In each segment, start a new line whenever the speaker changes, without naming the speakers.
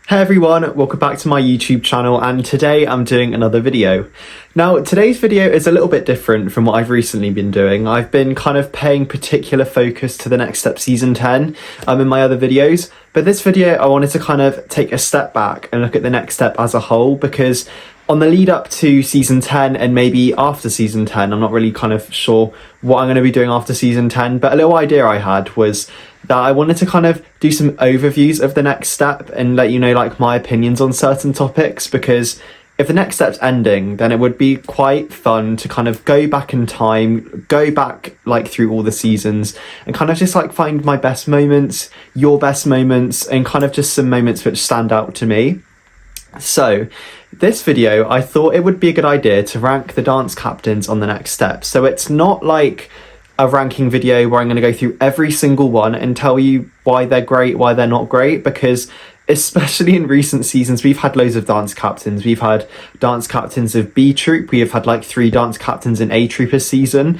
Hey everyone, welcome back to my YouTube channel, and today I'm doing another video. Now, today's video is a little bit different from what I've recently been doing. I've been kind of paying particular focus to the Next Step Season 10 in my other videos, but this video I wanted to kind of take a step back and look at the Next Step as a whole, because on the lead up to Season 10 and maybe after Season 10, I'm not really kind of sure what I'm going to be doing after Season 10, but a little idea I had was that I wanted to kind of do some overviews of the Next Step and let you know like my opinions on certain topics, because if the Next Step's ending, then it would be quite fun to kind of go back in time, go back like through all the seasons and kind of just like find my best moments, your best moments, and kind of just some moments which stand out to me. So this video, I thought it would be a good idea to rank the dance captains on the Next Step. So it's not like a ranking video where I'm going to go through every single one and tell you why they're great, why they're not great, because especially in recent seasons, we've had loads of dance captains. We've had dance captains of B Troop. We have had like 3 dance captains in A Troop a season.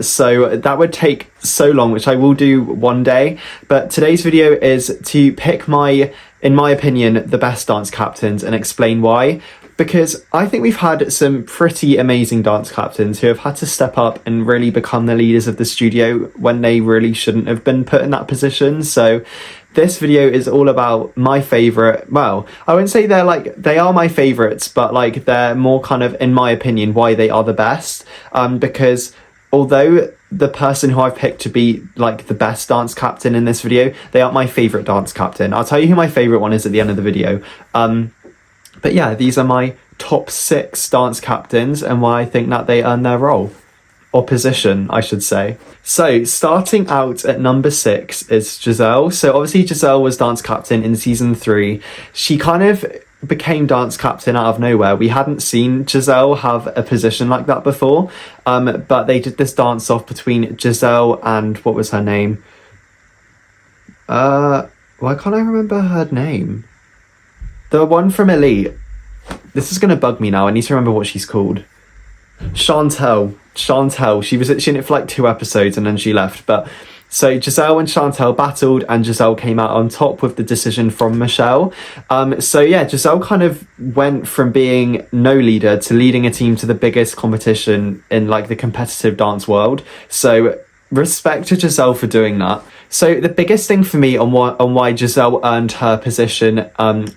So that would take so long, which I will do one day. But today's video is to pick in my opinion, the best dance captains and explain why. Because I think we've had some pretty amazing dance captains who have had to step up and really become the leaders of the studio when they really shouldn't have been put in that position. So this video is all about my favourite, well, I wouldn't say they are my favourites, but like they're more kind of, in my opinion, why they are the best. Because although the person who I've picked to be like the best dance captain in this video, they aren't my favourite dance captain. I'll tell you who my favourite one is at the end of the video. But yeah, these are my top 6 dance captains and why I think that they earn their role. Or position, I should say. So, starting out at number 6 is Giselle. So obviously Giselle was dance captain in season 3. She kind of became dance captain out of nowhere. We hadn't seen Giselle have a position like that before. But they did this dance off between Giselle and, what was her name? Why can't I remember her name? The one from Elite. This is going to bug me now. I need to remember what she's called. Chantel. She was in it for like 2 episodes and then she left. But so Giselle and Chantel battled and Giselle came out on top with the decision from Michelle. So yeah, Giselle kind of went from being no leader to leading a team to the biggest competition in like the competitive dance world. So respect to Giselle for doing that. So the biggest thing for me on why Giselle earned her position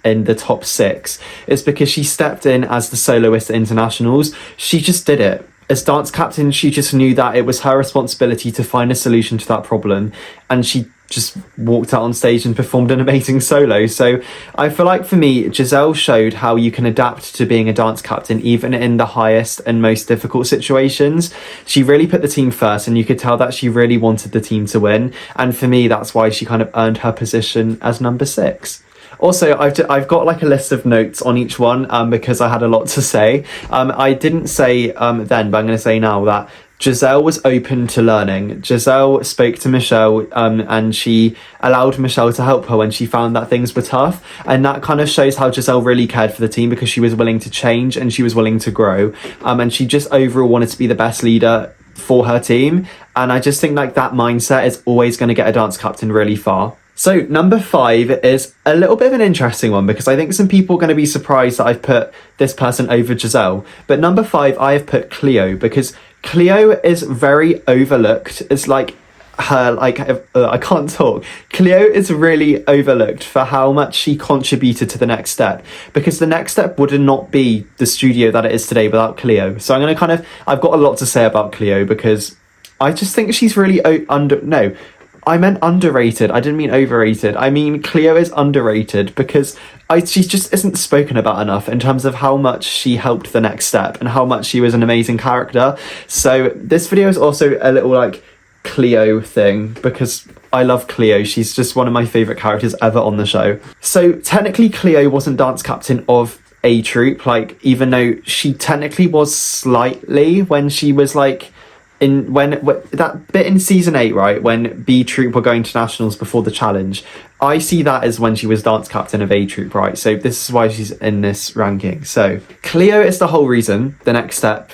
in the top 6 is because she stepped in as the soloist at internationals. She just did it. As dance captain, she just knew that it was her responsibility to find a solution to that problem, and she just walked out on stage and performed an amazing solo. So I feel like for me, Giselle showed how you can adapt to being a dance captain even in the highest and most difficult situations. She really put the team first, and you could tell that she really wanted the team to win, and for me that's why she kind of earned her position as number 6. Also, I've got like a list of notes on each one because I had a lot to say. I didn't say then, but I'm going to say now that Giselle was open to learning. Giselle spoke to Michelle and she allowed Michelle to help her when she found that things were tough. And that kind of shows how Giselle really cared for the team, because she was willing to change and she was willing to grow. And she just overall wanted to be the best leader for her team. And I just think like that mindset is always going to get a dance captain really far. So number 5 is a little bit of an interesting one, because I think some people are going to be surprised that I've put this person over Giselle. But number 5, I have put Cleo, because Cleo is very overlooked. It's like her, like, I can't talk. Cleo is really overlooked for how much she contributed to the Next Step, because the Next Step would not be the studio that it is today without Cleo. So I'm going to I've got a lot to say about Cleo, because I just think she's really I meant underrated. I didn't mean overrated. I mean, Cleo is underrated because she just isn't spoken about enough in terms of how much she helped the Next Step and how much she was an amazing character. So this video is also a little like Cleo thing, because I love Cleo. She's just one of my favourite characters ever on the show. So technically Cleo wasn't dance captain of A Troop, like, even though she technically was slightly when she was like when that bit in season 8, right, when B Troop were going to nationals before the challenge, I see that as when she was dance captain of A Troop, right? So this is why she's in this ranking. So Cleo is the whole reason the Next Step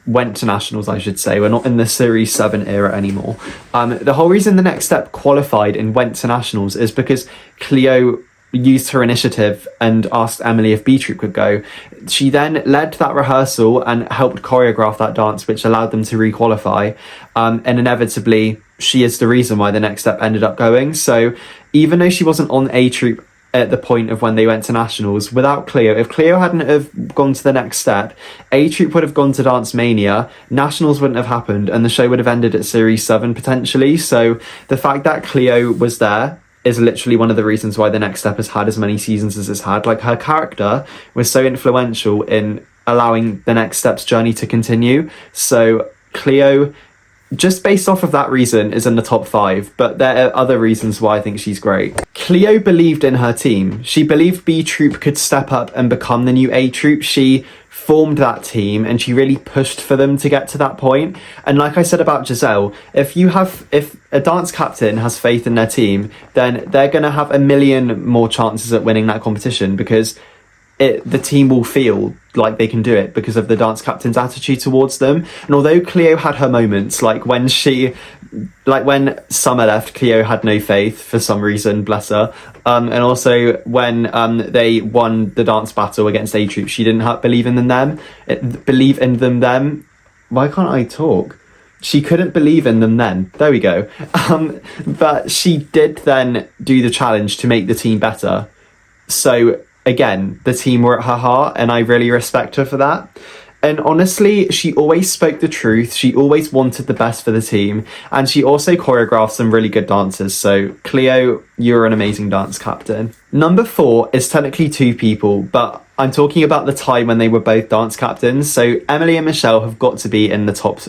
went to nationals, I should say. We're not in the Series 7 era anymore. The whole reason the Next Step qualified and went to nationals is because Cleo used her initiative and asked Emily if B Troop could go. She then led that rehearsal and helped choreograph that dance, which allowed them to requalify. And inevitably, she is the reason why the next step ended up going. So even though she wasn't on A Troop at the point of when they went to nationals, without Cleo, if Cleo hadn't have gone to the next step, A Troop would have gone to Dance Mania, nationals wouldn't have happened, and the show would have ended at Series 7 potentially. So the fact that Cleo was there is literally one of the reasons why the next step has had as many seasons as it's had. Like, her character was so influential in allowing the next step's journey to continue. So Cleo, just based off of that reason, is in the top 5, but there are other reasons why I think she's great. Cleo believed in her team. She believed B Troop could step up and become the new A Troop. She formed that team and she really pushed for them to get to that point. And like I said about Giselle, if a dance captain has faith in their team, then they're going to have a million more chances at winning that competition, because the team will feel like they can do it because of the dance captain's attitude towards them. And although Cleo had her moments, like when Summer left, Cleo had no faith for some reason, bless her. And also when they won the dance battle against A Troop, she didn't believe in them. Why can't I talk? She couldn't believe in them then. There we go. But she did then do the challenge to make the team better. So again, the team were at her heart, and I really respect her for that. And honestly, she always spoke the truth. She always wanted the best for the team. And she also choreographed some really good dances. So Cleo, you're an amazing dance captain. Number 4 is technically 2 people, but I'm talking about the time when they were both dance captains. So Emily and Michelle have got to be in the top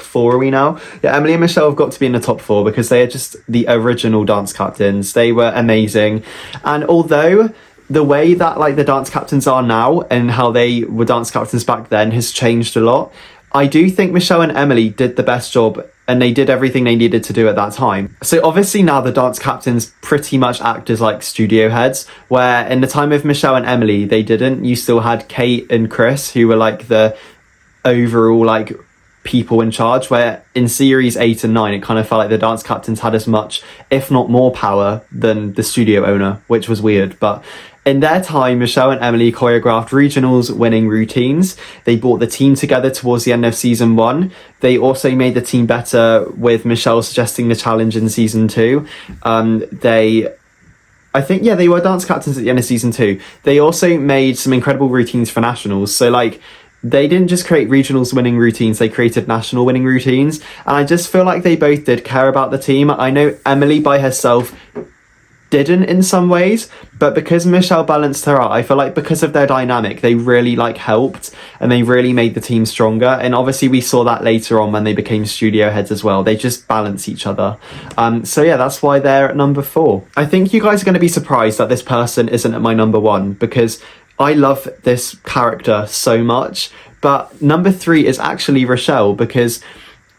4. Are we now? Yeah, Emily and Michelle have got to be in the top 4 because they are just the original dance captains. They were amazing. And although the way that like the dance captains are now and how they were dance captains back then has changed a lot, I do think Michelle and Emily did the best job and they did everything they needed to do at that time. So obviously now the dance captains pretty much act as like studio heads, where in the time of Michelle and Emily, they didn't. You still had Kate and Chris, who were like the overall like people in charge, where in series 8 and 9 it kind of felt like the dance captains had as much, if not more, power than the studio owner, which was weird. But in their time, Michelle and Emily choreographed regionals winning routines. They brought the team together towards the end of season 1. They also made the team better with Michelle suggesting the challenge in season 2. They were dance captains at the end of season 2. They also made some incredible routines for nationals. So like, they didn't just create regionals winning routines, they created national winning routines. And I just feel like they both did care about the team. I know Emily by herself didn't in some ways, but because Michelle balanced her out, I feel like because of their dynamic, they really like helped and they really made the team stronger. And obviously we saw that later on when they became studio heads as well. They just balance each other. So yeah, that's why they're at number 4. I think you guys are going to be surprised that this person isn't at my number 1, because I love this character so much. But number 3 is actually Richelle, because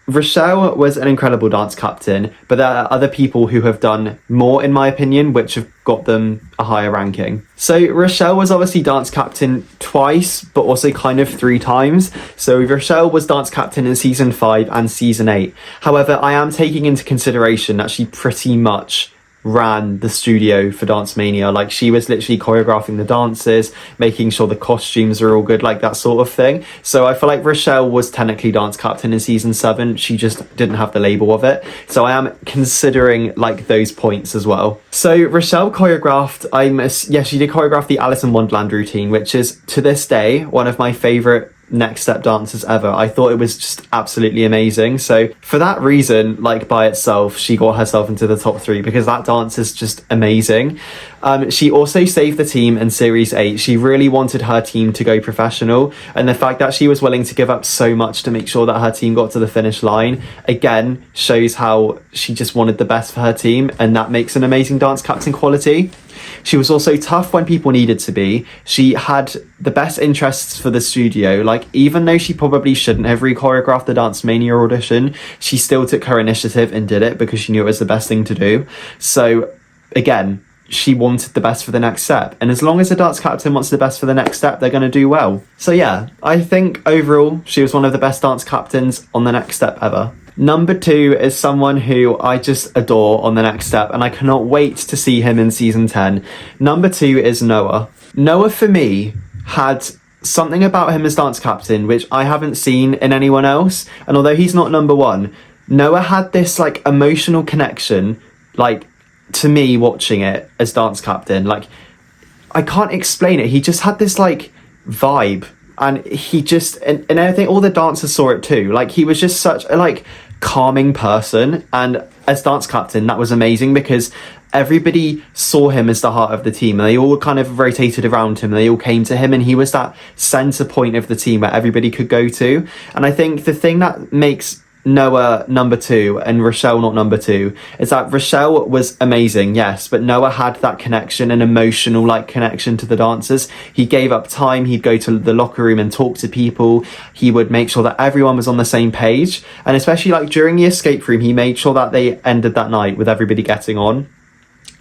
Richelle was an incredible dance captain, but there are other people who have done more, in my opinion, which have got them a higher ranking. So Richelle was obviously dance captain twice, but also kind of 3 times. So Richelle was dance captain in season 5 and season 8. However, I am taking into consideration that she pretty much ran the studio for Dance Mania. Like, she was literally choreographing the dances, making sure the costumes are all good, like that sort of thing. So I feel like Richelle was technically dance captain in season 7. She just didn't have the label of it. So I am considering like those points as well. So Richelle choreographed, she did choreograph the Alice in Wonderland routine, which is to this day one of my favorite next step dances ever. I thought it was just absolutely amazing. So for that reason, like by itself, she got herself into the top 3 because that dance is just amazing. She also saved the team in series 8. She really wanted her team to go professional, and the fact that she was willing to give up so much to make sure that her team got to the finish line again shows how she just wanted the best for her team, and that makes an amazing dance captain quality. She was also tough when people needed to be. She had the best interests for the studio. Like, even though she probably shouldn't have re-choreographed the Dance Mania audition, she still took her initiative and did it because she knew it was the best thing to do. So again, she wanted the best for the next step. And as long as the dance captain wants the best for the next step, they're going to do well. So yeah, I think overall, she was one of the best dance captains on the next step ever. Number 2 is someone who I just adore on the next step, and I cannot wait to see him in season 10. Number 2 is Noah. Noah, for me, had something about him as dance captain which I haven't seen in anyone else. And although he's not number 1, Noah had this like emotional connection, like, to me watching it as dance captain. Like, I can't explain it. He just had this like vibe, and he just and I think all the dancers saw it too. Like, he was just such a like calming person, and as dance captain that was amazing because everybody saw him as the heart of the team, and they all kind of rotated around him, and they all came to him, and he was that center point of the team where everybody could go to. And I think the thing that makes Noah number 2 and Richelle not number 2 is that Richelle was amazing, yes, but Noah had that connection, an emotional like connection to the dancers. He gave up time, he'd go to the locker room and talk to people, he would make sure that everyone was on the same page, and especially like during the escape room he made sure that they ended that night with everybody getting on.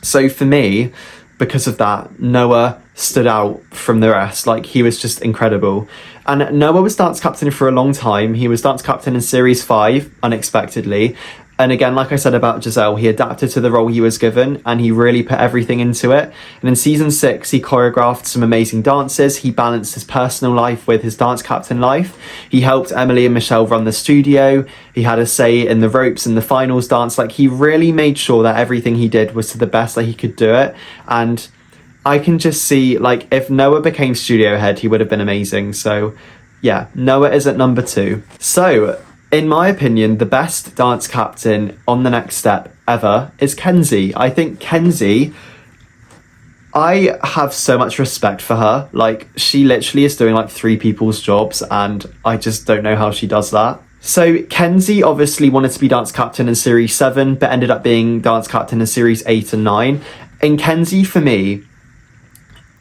So for me, because of that, Noah stood out from the rest. Like, he was just incredible. And Noah was dance captain for a long time. He was dance captain in series 5, unexpectedly. And again, like I said about Giselle, he adapted to the role he was given, and he really put everything into it. And in season 6, he choreographed some amazing dances. He balanced his personal life with his dance captain life. He helped Emily and Michelle run the studio. He had a say in the ropes and the finals dance. Like, he really made sure that everything he did was to the best that he could do it. And I can just see, like, if Noah became studio head, he would have been amazing. So yeah, Noah is at number 2. So in my opinion, the best dance captain on the next step ever is Kenzie. I think Kenzie, I have so much respect for her. Like, she literally is doing like 3 people's jobs, and I just don't know how she does that. So Kenzie obviously wanted to be dance captain in series 7, but ended up being dance captain in series 8 and 9. And Kenzie, for me,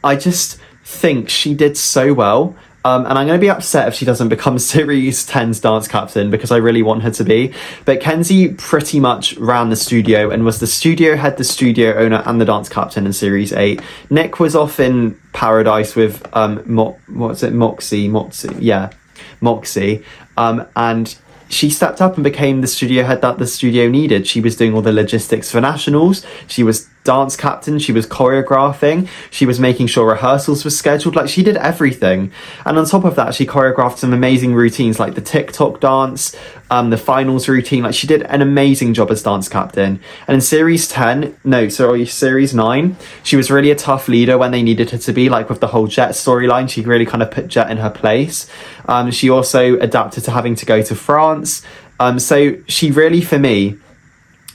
I just think she did so well. And I'm going to be upset if she doesn't become Series 10's dance captain, because I really want her to be. But Kenzie pretty much ran the studio and was the studio head, the studio owner, and the dance captain in Series 8. Nick was off in paradise with Moxie. And she stepped up and became the studio head that the studio needed. She was doing all the logistics for nationals. She was dance captain. She was choreographing. She was making sure rehearsals were scheduled. Like, she did everything. And on top of that, she choreographed some amazing routines like the TikTok dance, the finals routine. Like, she did an amazing job as dance captain. And in series 9, she was really a tough leader when they needed her to be, like with the whole Jet storyline. She really kind of put Jet in her place. She also adapted to having to go to France. So she really, for me,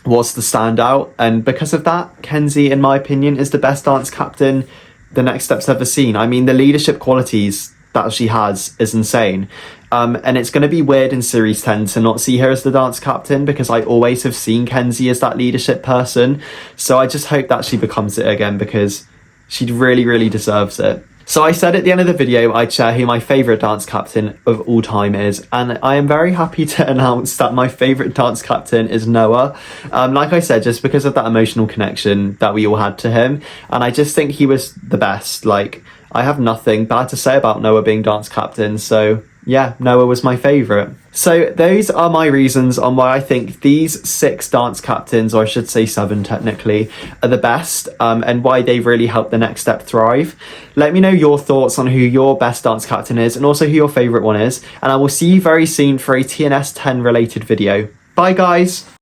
was the standout, and because of that, Kenzie, in my opinion, is the best dance captain the Next Step's ever seen. I mean, the leadership qualities that she has is insane, and it's going to be weird in series 10 to not see her as the dance captain, because I always have seen Kenzie as that leadership person. So I just hope that she becomes it again, because she really, really deserves it. So I said at the end of the video I'd share who my favourite dance captain of all time is, and I am very happy to announce that my favourite dance captain is Noah. Like I said, just because of that emotional connection that we all had to him, and I just think he was the best. Like, I have nothing bad to say about Noah being dance captain, so yeah, Noah was my favourite. So those are my reasons on why I think these 6 dance captains, or I should say 7 technically, are the best, and why they really helped the Next Step thrive. Let me know your thoughts on who your best dance captain is, and also who your favourite one is, and I will see you very soon for a TNS 10 related video. Bye guys!